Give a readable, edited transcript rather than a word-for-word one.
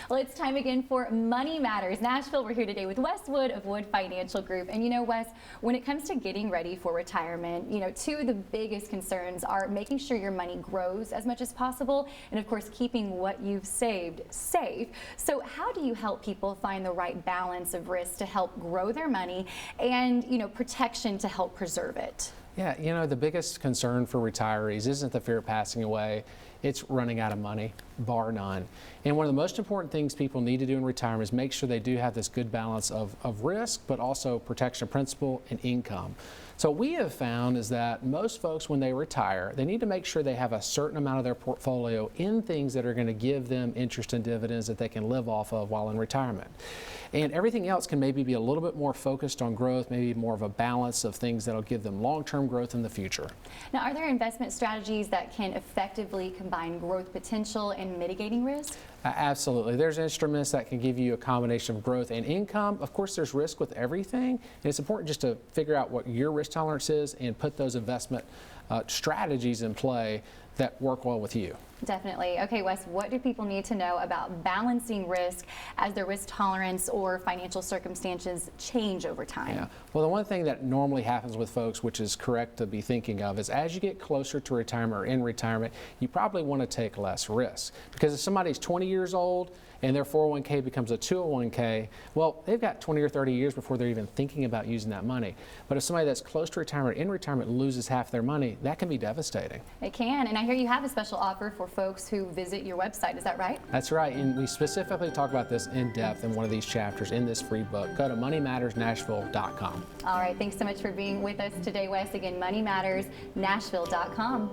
Well, it's time again for Money Matters Nashville. We're here today with Wes Wood of Wood Financial Group. And you know, Wes, when it comes to getting ready for retirement, two of the biggest concerns are making sure your money grows as much as possible and, of course, keeping what you've saved safe. So how do you help people find the right balance of risk to help grow their money and, protection to help preserve it? Yeah, the biggest concern for retirees isn't the fear of passing away. It's running out of money, bar none. And one of the most important things people need to do in retirement is make sure they do have this good balance of risk, but also protection of principal and income. So what we have found is that most folks, when they retire, they need to make sure they have a certain amount of their portfolio in things that are going to give them interest and dividends that they can live off of while in retirement. And everything else can maybe be a little bit more focused on growth, maybe more of a balance of things that'll give them long-term growth in the future. Now, are there investment strategies that can effectively combine growth potential and mitigating risk? Absolutely. There's instruments that can give you a combination of growth and income. Of course, there's risk with everything, and it's important just to figure out what your risk tolerance is and put those investment strategies in play that work well with you. Definitely. Okay, Wes, what do people need to know about balancing risk as their risk tolerance or financial circumstances change over time? Yeah. Well, the one thing that normally happens with folks, which is correct to be thinking of, is as you get closer to retirement or in retirement, you probably want to take less risk. Because if somebody's 20 years old and their 401k becomes a 201k, well, they've got 20 or 30 years before they're even thinking about using that money. But if somebody that's close to retirement or in retirement loses half their money, that can be devastating. It can. And I hear you have a special offer for folks who visit your website. Is that right? That's right. And we specifically talk about this in depth in one of these chapters in this free book. Go to moneymattersnashville.com. All right. Thanks so much for being with us today, Wes. Again, moneymattersnashville.com.